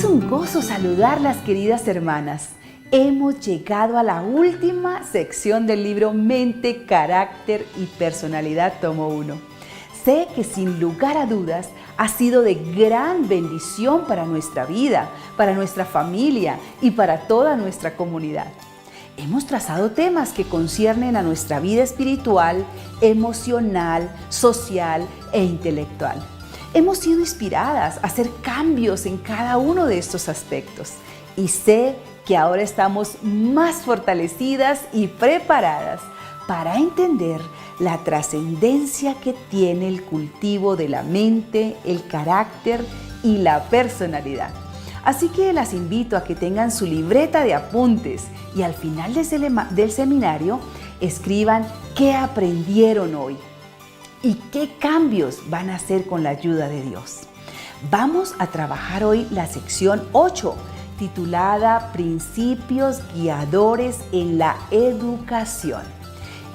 un gozo saludarlas, queridas hermanas. Hemos llegado a la última sección del libro Mente, Carácter y Personalidad, tomo 1. Sé que sin lugar a dudas ha sido de gran bendición para nuestra vida, para nuestra familia y para toda nuestra comunidad. Hemos trazado temas que conciernen a nuestra vida espiritual, emocional, social e intelectual. Hemos sido inspiradas a hacer cambios en cada uno de estos aspectos y sé que ahora estamos más fortalecidas y preparadas para entender la trascendencia que tiene el cultivo de la mente, el carácter y la personalidad. Así que las invito a que tengan su libreta de apuntes y al final del seminario escriban qué aprendieron hoy y qué cambios van a hacer con la ayuda de Dios. Vamos a trabajar hoy la sección 8, titulada Principios Guiadores en la Educación.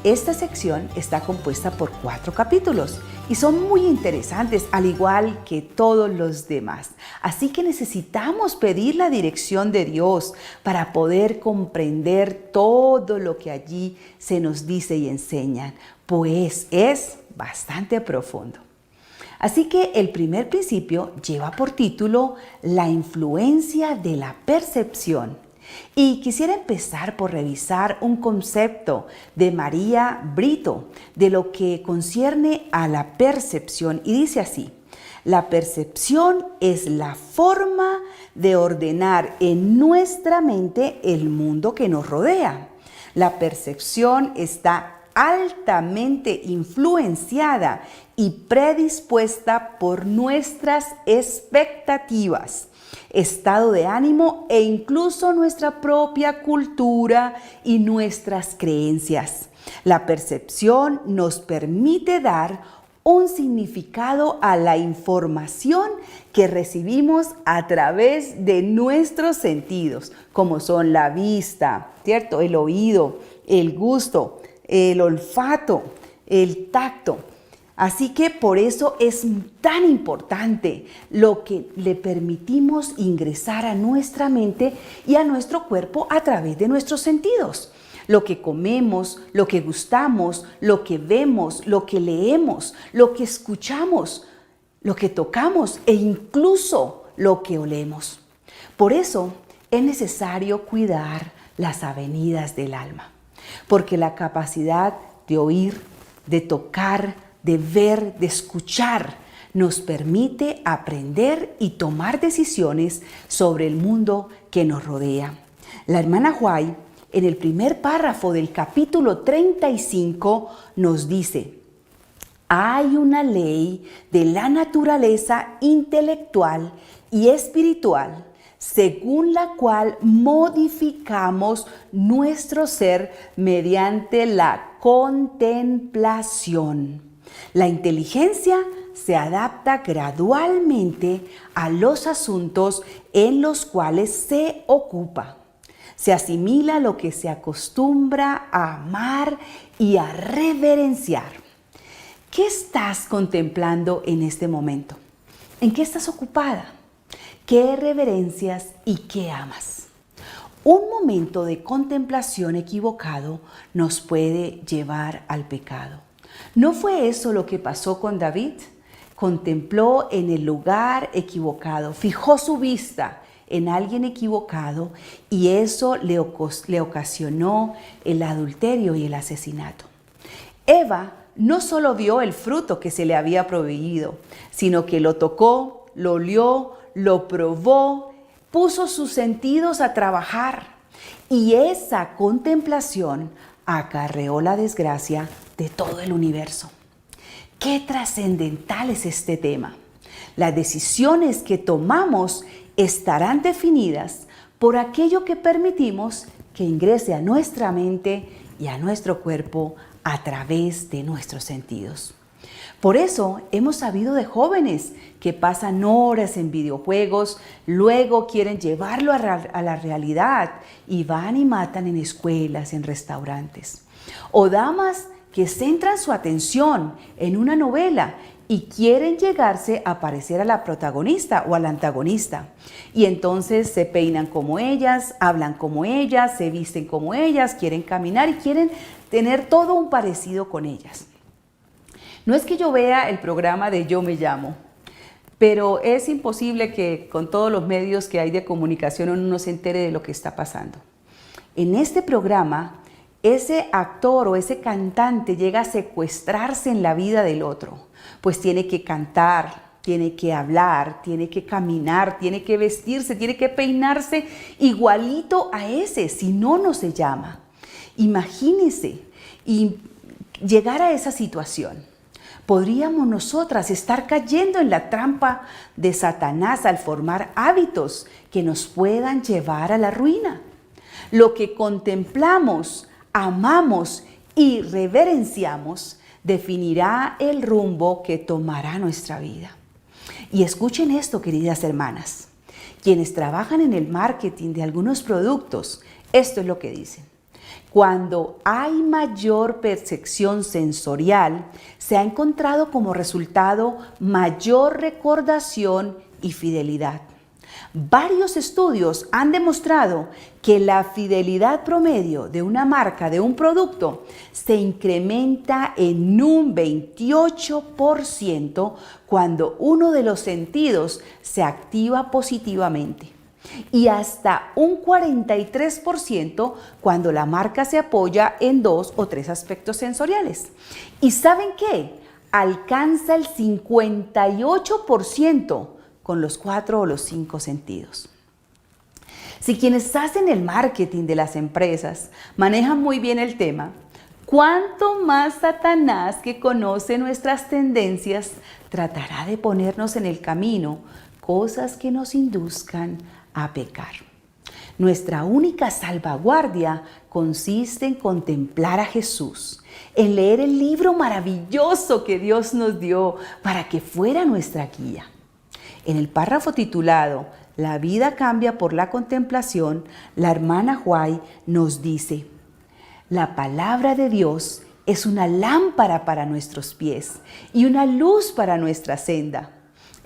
Esta sección está compuesta por 4 capítulos y son muy interesantes, al igual que todos los demás. Así que necesitamos pedir la dirección de Dios para poder comprender todo lo que allí se nos dice y enseña, pues es bastante profundo. Así que el primer principio lleva por título La influencia de la percepción. Y quisiera empezar por revisar un concepto de María Brito de lo que concierne a la percepción y dice así: la percepción es la forma de ordenar en nuestra mente el mundo que nos rodea. La percepción está altamente influenciada y predispuesta por nuestras expectativas, estado de ánimo e incluso nuestra propia cultura y nuestras creencias. La percepción nos permite dar un significado a la información que recibimos a través de nuestros sentidos, como son la vista, ¿cierto?, el oído, el gusto, el olfato, el tacto. Así que por eso es tan importante lo que le permitimos ingresar a nuestra mente y a nuestro cuerpo a través de nuestros sentidos. Lo que comemos, lo que gustamos, lo que vemos, lo que leemos, lo que escuchamos, lo que tocamos e incluso lo que olemos. Por eso es necesario cuidar las avenidas del alma, porque la capacidad de oír, de tocar, de ver, de escuchar, nos permite aprender y tomar decisiones sobre el mundo que nos rodea. La hermana White, en el primer párrafo del capítulo 35, nos dice: hay una ley de la naturaleza intelectual y espiritual según la cual modificamos nuestro ser mediante la contemplación. La inteligencia se adapta gradualmente a los asuntos en los cuales se ocupa. Se asimila lo que se acostumbra a amar y a reverenciar. ¿Qué estás contemplando en este momento? ¿En qué estás ocupada? ¿Qué reverencias y qué amas? Un momento de contemplación equivocado nos puede llevar al pecado. ¿No fue eso lo que pasó con David? Contempló en el lugar equivocado, fijó su vista en alguien equivocado y eso le ocasionó el adulterio y el asesinato. Eva no solo vio el fruto que se le había prohibido, sino que lo tocó, lo olió, lo probó, puso sus sentidos a trabajar y esa contemplación acarreó la desgracia de todo el universo. Qué trascendental es este tema. Las decisiones que tomamos estarán definidas por aquello que permitimos que ingrese a nuestra mente y a nuestro cuerpo a través de nuestros sentidos. Por eso hemos sabido de jóvenes que pasan horas en videojuegos, luego quieren llevarlo a la realidad y van y matan en escuelas, en restaurantes. O damas que centran su atención en una novela y quieren llegarse a parecer a la protagonista o al antagonista. Y entonces se peinan como ellas, hablan como ellas, se visten como ellas, quieren caminar y quieren tener todo un parecido con ellas. No es que yo vea el programa de Yo Me Llamo, pero es imposible que con todos los medios que hay de comunicación uno no se entere de lo que está pasando. En este programa, ese actor o ese cantante llega a secuestrarse en la vida del otro, pues tiene que cantar, tiene que hablar, tiene que caminar, tiene que vestirse, tiene que peinarse igualito a ese, si no, no se llama. Imagínense y llegar a esa situación. Podríamos nosotras estar cayendo en la trampa de Satanás al formar hábitos que nos puedan llevar a la ruina. Lo que contemplamos, amamos y reverenciamos definirá el rumbo que tomará nuestra vida. Y escuchen esto, queridas hermanas. Quienes trabajan en el marketing de algunos productos, esto es lo que dicen. Cuando hay mayor percepción sensorial, se ha encontrado como resultado mayor recordación y fidelidad. Varios estudios han demostrado que la fidelidad promedio de una marca, de un producto, se incrementa en un 28% cuando uno de los sentidos se activa positivamente y hasta un 43% cuando la marca se apoya en 2 o 3 aspectos sensoriales. ¿Y saben qué? Alcanza el 58% con los 4 o los 5 sentidos. Si quienes hacen el marketing de las empresas manejan muy bien el tema, ¿cuánto más Satanás, que conoce nuestras tendencias, tratará de ponernos en el camino cosas que nos induzcan a pecar? Nuestra única salvaguardia consiste en contemplar a Jesús, en leer el libro maravilloso que Dios nos dio para que fuera nuestra guía. En el párrafo titulado La vida cambia por la contemplación, la hermana White nos dice: la palabra de Dios es una lámpara para nuestros pies y una luz para nuestra senda.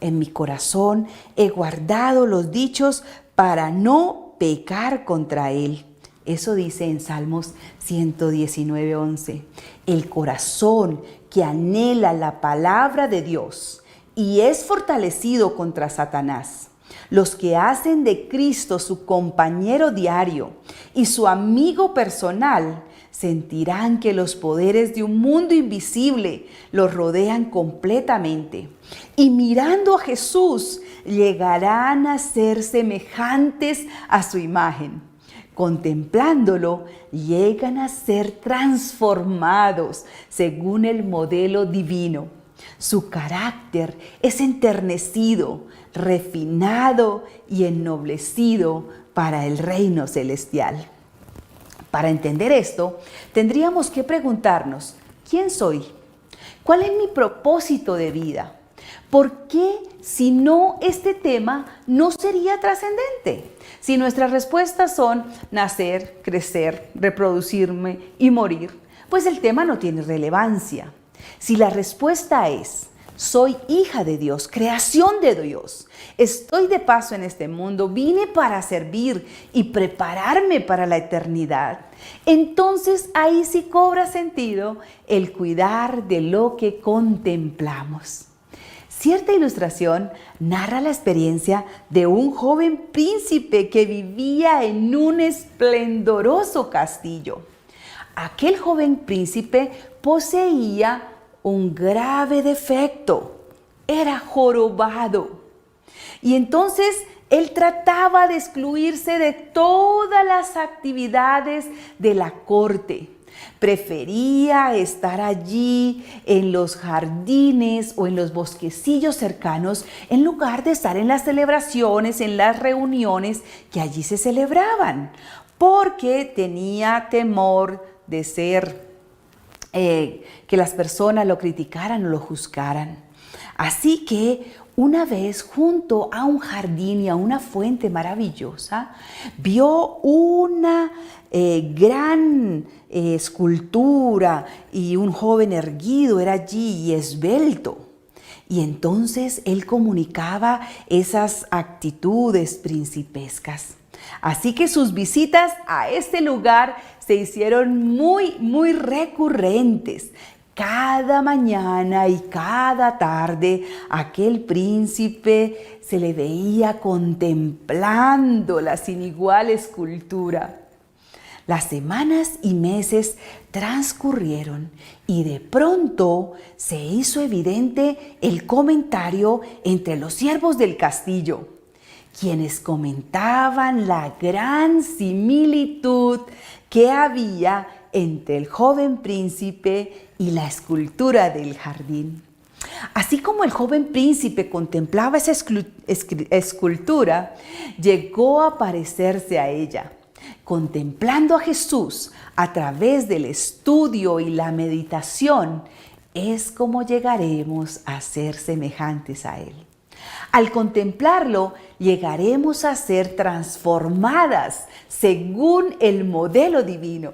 En mi corazón he guardado los dichos para no pecar contra él. Eso dice en Salmos 119:11. El corazón que anhela la palabra de Dios y es fortalecido contra Satanás. Los que hacen de Cristo su compañero diario y su amigo personal sentirán que los poderes de un mundo invisible los rodean completamente. Y mirando a Jesús, llegarán a ser semejantes a su imagen. Contemplándolo, llegan a ser transformados según el modelo divino. Su carácter es enternecido, refinado y ennoblecido para el reino celestial. Para entender esto, tendríamos que preguntarnos: ¿quién soy? ¿Cuál es mi propósito de vida? ¿Por qué, si no, este tema no sería trascendente? Si nuestras respuestas son nacer, crecer, reproducirme y morir, pues el tema no tiene relevancia. Si la respuesta es: soy hija de Dios, creación de Dios, estoy de paso en este mundo, vine para servir y prepararme para la eternidad, entonces ahí sí cobra sentido el cuidar de lo que contemplamos. Cierta ilustración narra la experiencia de un joven príncipe que vivía en un esplendoroso castillo. Aquel joven príncipe poseía un grave defecto: era jorobado. Y entonces él trataba de excluirse de todas las actividades de la corte. Prefería estar allí en los jardines o en los bosquecillos cercanos en lugar de estar en las celebraciones, en las reuniones que allí se celebraban, porque tenía temor de ser que las personas lo criticaran o lo juzgaran. Así que una vez, junto a un jardín y a una fuente maravillosa, vio una gran escultura y un joven erguido era allí y esbelto. Y entonces él comunicaba esas actitudes principescas. Así que sus visitas a este lugar se hicieron muy recurrentes. Cada mañana y cada tarde aquel príncipe se le veía contemplando la sin igual escultura. Las semanas y meses transcurrieron y de pronto se hizo evidente el comentario entre los siervos del castillo, quienes comentaban la gran similitud que había entre el joven príncipe y la escultura del jardín. Así como el joven príncipe contemplaba esa escultura, llegó a parecerse a ella. Contemplando a Jesús a través del estudio y la meditación, es como llegaremos a ser semejantes a Él. Al contemplarlo, llegaremos a ser transformadas según el modelo divino.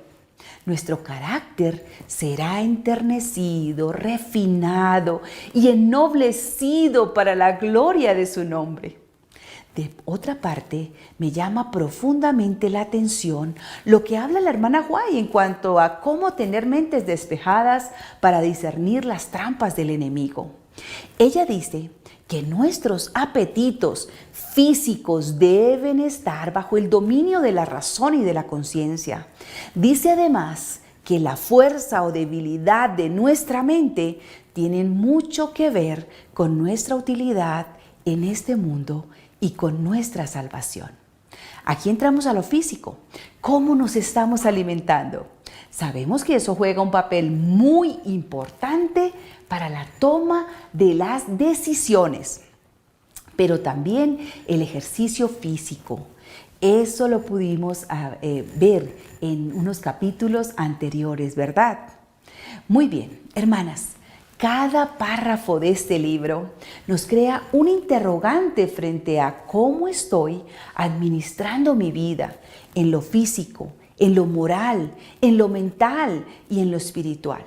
Nuestro carácter será enternecido, refinado y ennoblecido para la gloria de su nombre. De otra parte, me llama profundamente la atención lo que habla la hermana White en cuanto a cómo tener mentes despejadas para discernir las trampas del enemigo. Ella dice que nuestros apetitos físicos deben estar bajo el dominio de la razón y de la conciencia. Dice además que la fuerza o debilidad de nuestra mente tienen mucho que ver con nuestra utilidad en este mundo y con nuestra salvación. Aquí entramos a lo físico. ¿Cómo nos estamos alimentando? Sabemos que eso juega un papel muy importante para la toma de las decisiones, pero también el ejercicio físico. Eso lo pudimos ver en unos capítulos anteriores, ¿verdad? Muy bien, hermanas. Cada párrafo de este libro nos crea un interrogante frente a cómo estoy administrando mi vida en lo físico, en lo moral, en lo mental y en lo espiritual.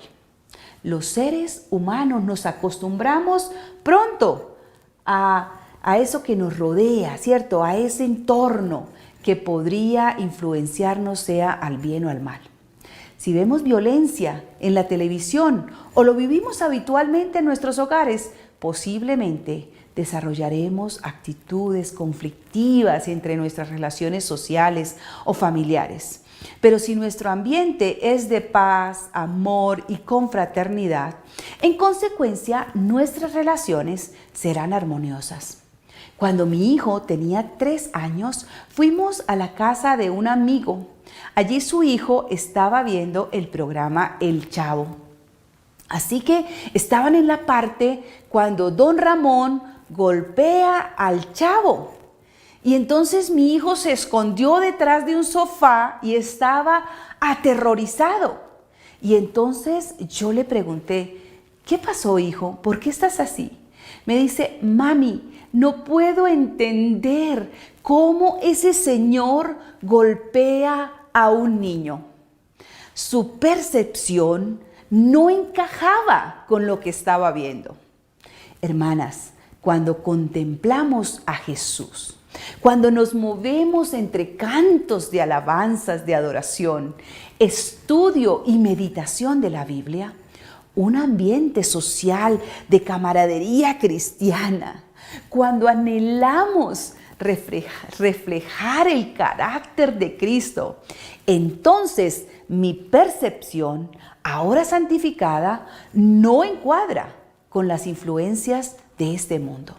Los seres humanos nos acostumbramos pronto a eso que nos rodea, ¿cierto? A ese entorno que podría influenciarnos sea al bien o al mal. Si vemos violencia en la televisión o lo vivimos habitualmente en nuestros hogares, posiblemente desarrollaremos actitudes conflictivas entre nuestras relaciones sociales o familiares. Pero si nuestro ambiente es de paz, amor y confraternidad, en consecuencia nuestras relaciones serán armoniosas. Cuando mi hijo tenía 3 años, fuimos a la casa de un amigo. Allí su hijo estaba viendo el programa El Chavo. Así que estaban en la parte cuando don Ramón golpea al Chavo. Y entonces mi hijo se escondió detrás de un sofá y estaba aterrorizado. Y entonces yo le pregunté, ¿qué pasó, hijo? ¿Por qué estás así? Me dice, mami, no puedo entender cómo ese señor golpea a un niño. Su percepción no encajaba con lo que estaba viendo. Hermanas, cuando contemplamos a Jesús, cuando nos movemos entre cantos de alabanzas, de adoración, estudio y meditación de la Biblia, un ambiente social de camaradería cristiana, cuando anhelamos reflejar el carácter de Cristo, entonces mi percepción, ahora santificada, no encuadra con las influencias de este mundo.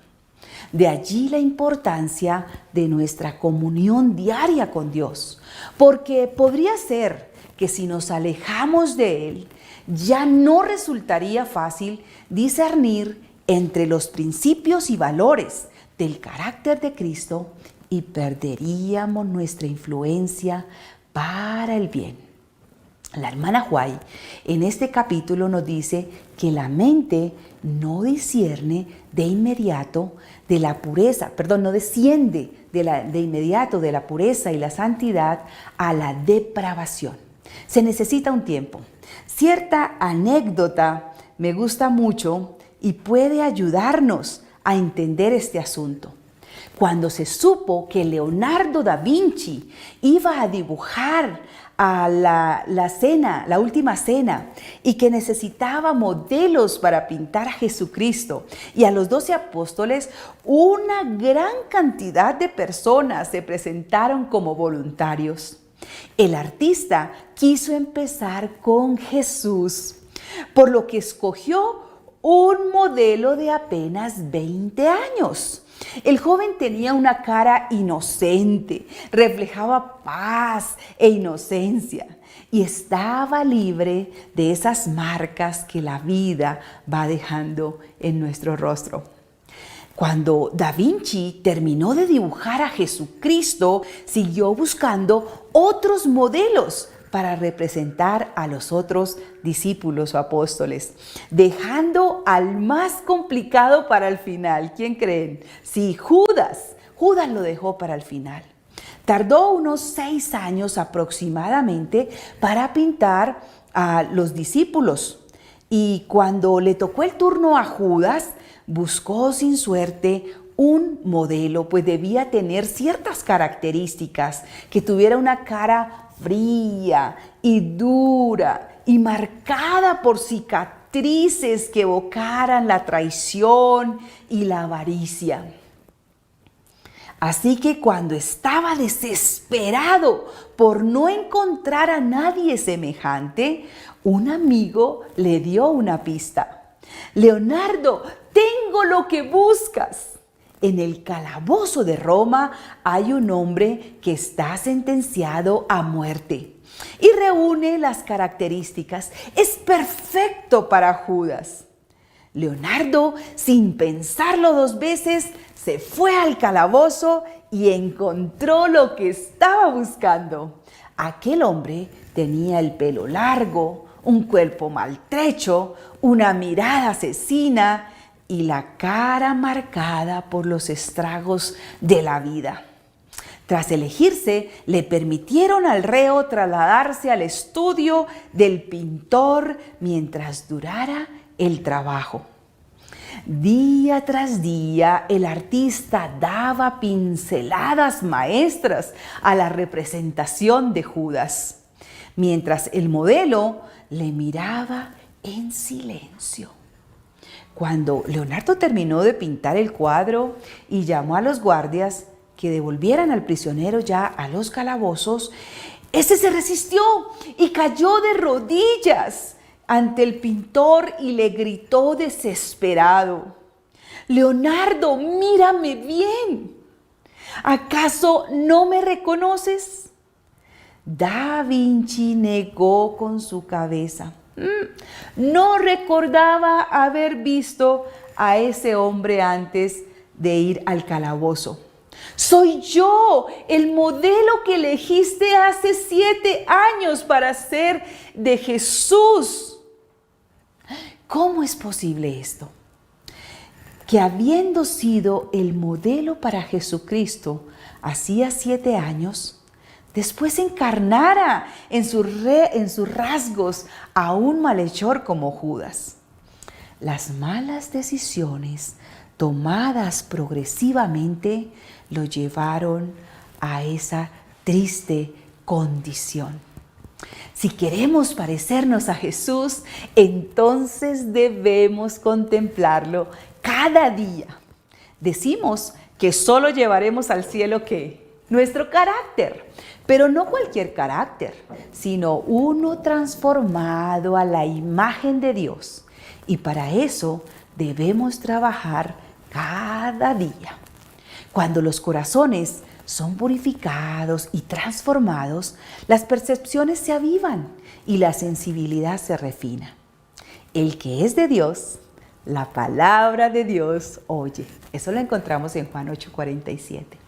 De allí la importancia de nuestra comunión diaria con Dios, porque podría ser que si nos alejamos de Él, ya no resultaría fácil discernir entre los principios y valores del carácter de Cristo y perderíamos nuestra influencia para el bien. La hermana White en este capítulo nos dice que la mente no discierne de inmediato de la pureza, no desciende de inmediato de la pureza y la santidad a la depravación. Se necesita un tiempo. Cierta anécdota me gusta mucho y puede ayudarnos a entender este asunto. Cuando se supo que Leonardo da Vinci iba a dibujar a la última cena, y que necesitaba modelos para pintar a Jesucristo y a los 12 apóstoles, una gran cantidad de personas se presentaron como voluntarios. El artista quiso empezar con Jesús, por lo que escogió un modelo de apenas 20 años. El joven tenía una cara inocente, reflejaba paz e inocencia y estaba libre de esas marcas que la vida va dejando en nuestro rostro. Cuando Da Vinci terminó de dibujar a Jesucristo, siguió buscando otros modelos para representar a los otros discípulos o apóstoles, dejando al más complicado para el final. ¿Quién creen? Sí, Judas. Judas lo dejó para el final. Tardó unos 6 años aproximadamente para pintar a los discípulos. Y cuando le tocó el turno a Judas, buscó sin suerte un modelo, pues debía tener ciertas características, que tuviera una cara fría y dura y marcada por cicatrices que evocaran la traición y la avaricia. Así que cuando estaba desesperado por no encontrar a nadie semejante, un amigo le dio una pista. Leonardo, tengo lo que buscas. En el calabozo de Roma hay un hombre que está sentenciado a muerte y reúne las características. Es perfecto para Judas. Leonardo, sin pensarlo 2 veces, se fue al calabozo y encontró lo que estaba buscando. Aquel hombre tenía el pelo largo, un cuerpo maltrecho, una mirada asesina y la cara marcada por los estragos de la vida. Tras elegirse, le permitieron al reo trasladarse al estudio del pintor mientras durara el trabajo. Día tras día, el artista daba pinceladas maestras a la representación de Judas, mientras el modelo le miraba en silencio. Cuando Leonardo terminó de pintar el cuadro y llamó a los guardias que devolvieran al prisionero ya a los calabozos, ese se resistió y cayó de rodillas ante el pintor y le gritó desesperado: Leonardo, mírame bien. ¿Acaso no me reconoces? Da Vinci negó con su cabeza. No recordaba haber visto a ese hombre antes de ir al calabozo. Soy yo, el modelo que elegiste hace 7 años para ser de Jesús. ¿Cómo es posible esto? Que habiendo sido el modelo para Jesucristo hacía 7 años, después encarnara en sus rasgos a un malhechor como Judas. Las malas decisiones tomadas progresivamente lo llevaron a esa triste condición. Si queremos parecernos a Jesús, entonces debemos contemplarlo cada día. Decimos que solo llevaremos al cielo ¿qué? Nuestro carácter, pero no cualquier carácter, sino uno transformado a la imagen de Dios. Y para eso debemos trabajar cada día. Cuando los corazones son purificados y transformados, las percepciones se avivan y la sensibilidad se refina. El que es de Dios, la palabra de Dios oye. Eso lo encontramos en Juan 8:47.